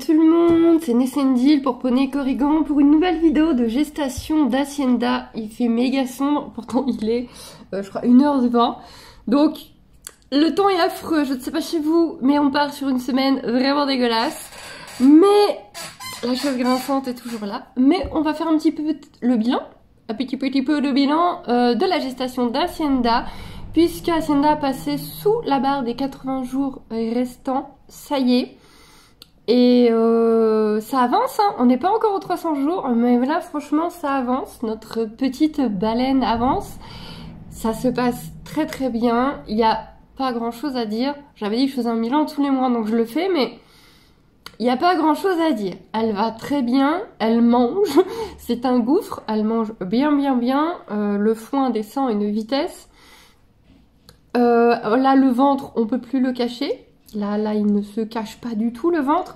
tout le monde, c'est Nessendil pour Poney Corrigan pour une nouvelle vidéo de gestation d'Hacienda. Il fait méga sombre, pourtant il est, je crois, 1h20. Donc, le temps est affreux, je ne sais pas chez vous, mais on part sur une semaine vraiment dégueulasse. Mais la chose grinçante est toujours là. Mais on va faire un petit peu le bilan, un petit peu le bilan de la gestation d'Hacienda, puisque Hacienda a passé sous la barre des 80 jours restants, ça y est. Et ça avance, hein. On n'est pas encore aux 300 jours, mais là franchement ça avance, notre petite baleine avance, ça se passe très très bien, il n'y a pas grand chose à dire, j'avais dit que je faisais un bilan tous les mois donc je le fais, mais il n'y a pas grand chose à dire, elle va très bien, elle mange, c'est un gouffre, elle mange bien, le foin descend à une vitesse, là le ventre on peut plus le cacher. Là, il ne se cache pas du tout, le ventre.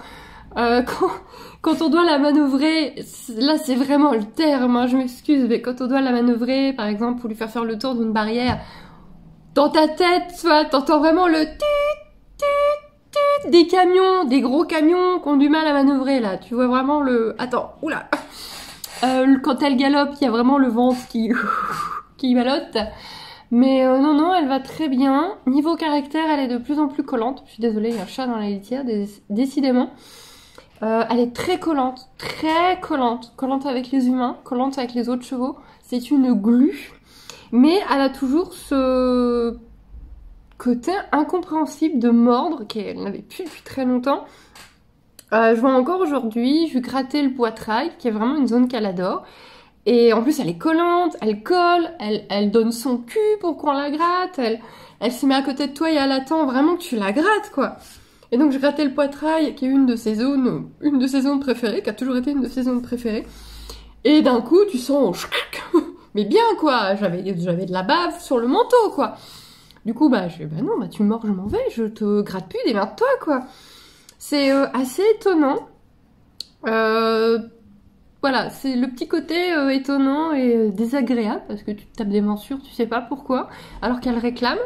Quand on doit la manœuvrer, là, c'est vraiment le terme, hein, je m'excuse, mais quand on doit la manœuvrer, par exemple, pour lui faire le tour d'une barrière, dans ta tête, tu vois, t'entends vraiment le tut des camions, des gros camions qui ont du mal à manœuvrer, là. Tu vois vraiment le... Attends, oula. Quand elle galope, il y a vraiment le ventre qui ballotte. Mais non, elle va très bien. Niveau caractère, elle est de plus en plus collante. Je suis désolée, il y a un chat dans la litière, décidément. Elle est très collante, collante avec les humains, collante avec les autres chevaux. C'est une glu. Mais elle a toujours ce côté incompréhensible de mordre qu'elle n'avait plus depuis très longtemps. Je vois encore aujourd'hui, je lui grattais le poitrail, qui est vraiment une zone qu'elle adore. Et en plus, elle est collante, elle colle, elle donne son cul pour qu'on la gratte, elle se met à côté de toi et elle attend vraiment que tu la grattes, quoi. Et donc, je grattais le poitrail, qui est une de ses zones préférées, qui a toujours été une de ses zones préférées. Et d'un coup, tu sens... Mais bien, quoi, j'avais de la bave sur le manteau, quoi. Du coup, je fais, non, tu me mords, je m'en vais, je te gratte plus, démerde-toi, quoi. C'est assez étonnant. Voilà, c'est le petit côté étonnant et désagréable, parce que tu te tapes des morsures, tu sais pas pourquoi, alors qu'elle réclame.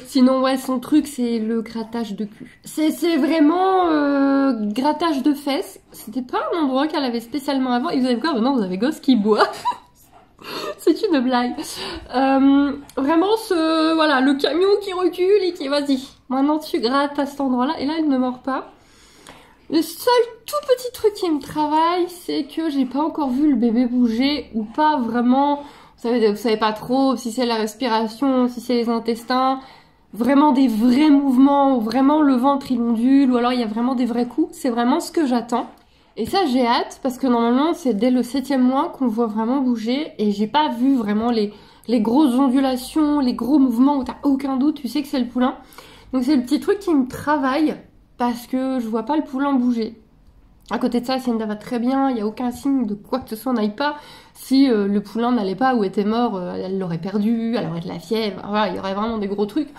Sinon, ouais, son truc, c'est le grattage de cul. C'est vraiment grattage de fesses. C'était pas un endroit qu'elle avait spécialement avant. Et vous avez quoi? Maintenant, vous avez gosse qui boit. C'est une blague. Vraiment, voilà, le camion qui recule et qui, vas-y, maintenant tu grattes à cet endroit-là. Et là, il ne mord pas. Le seul tout petit truc qui me travaille, c'est que j'ai pas encore vu le bébé bouger ou pas vraiment. Vous savez pas trop si c'est la respiration, si c'est les intestins. Vraiment des vrais mouvements, où vraiment le ventre il ondule, ou alors il y a vraiment des vrais coups. C'est vraiment ce que j'attends. Et ça, j'ai hâte, parce que normalement, c'est dès le 7e mois qu'on le voit vraiment bouger. Et j'ai pas vu vraiment les grosses ondulations, les gros mouvements où t'as aucun doute, tu sais que c'est le poulain. Donc c'est le petit truc qui me travaille. Parce que je vois pas le poulain bouger. À côté de ça, Hacienda va très bien, il n'y a aucun signe de quoi que ce soit n'aille pas. Si le poulain n'allait pas ou était mort, elle l'aurait perdu, elle aurait de la fièvre, voilà, il y aurait vraiment des gros trucs.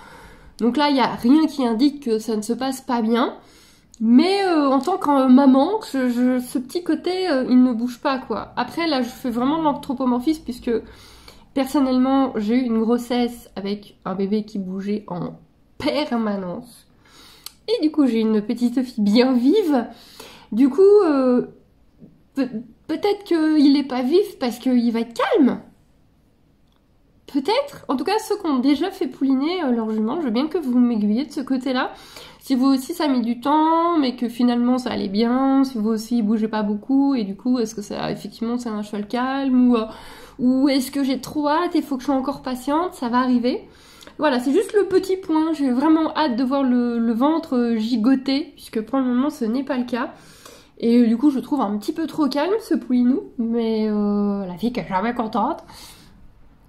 Donc là, il n'y a rien qui indique que ça ne se passe pas bien. Mais en tant que maman, ce petit côté, il ne bouge pas, quoi. Après, là, je fais vraiment de l'anthropomorphisme, puisque personnellement, j'ai eu une grossesse avec un bébé qui bougeait en permanence. Et du coup, j'ai une petite fille bien vive. Du coup, peut-être qu'il n'est pas vif parce qu'il va être calme. Peut-être. En tout cas, ceux qui ont déjà fait pouliner leur jument, je veux bien que vous m'aiguillez de ce côté-là. Si vous aussi, ça a mis du temps, mais que finalement, ça allait bien. Si vous aussi, il bougeait pas beaucoup. Et du coup, est-ce que ça, effectivement, c'est un cheval calme ou est-ce que j'ai trop hâte et il faut que je sois encore patiente? Ça va arriver. Voilà, c'est juste le petit point. J'ai vraiment hâte de voir le ventre gigoter, puisque pour le moment, ce n'est pas le cas. Et du coup, je trouve un petit peu trop calme, ce poulinou. Mais la fille qui est jamais contente.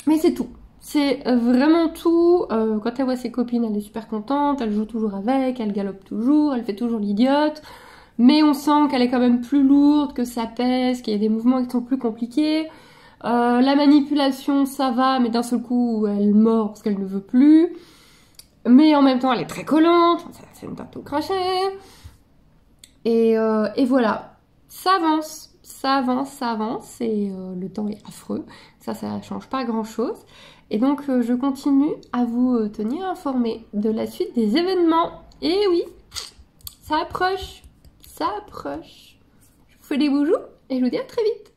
Mais c'est tout. C'est vraiment tout. Quand elle voit ses copines, elle est super contente. Elle joue toujours avec, elle galope toujours, elle fait toujours l'idiote. Mais on sent qu'elle est quand même plus lourde, que ça pèse, qu'il y a des mouvements qui sont plus compliqués. La manipulation, ça va, mais d'un seul coup, elle mord parce qu'elle ne veut plus. Mais en même temps, elle est très collante. C'est une tarte au crachet. Et voilà. Ça avance. Et le temps est affreux. Ça change pas grand-chose. Et donc, je continue à vous tenir informés de la suite des événements. Et oui, ça approche. ça approche. Je vous fais des bisous et je vous dis à très vite.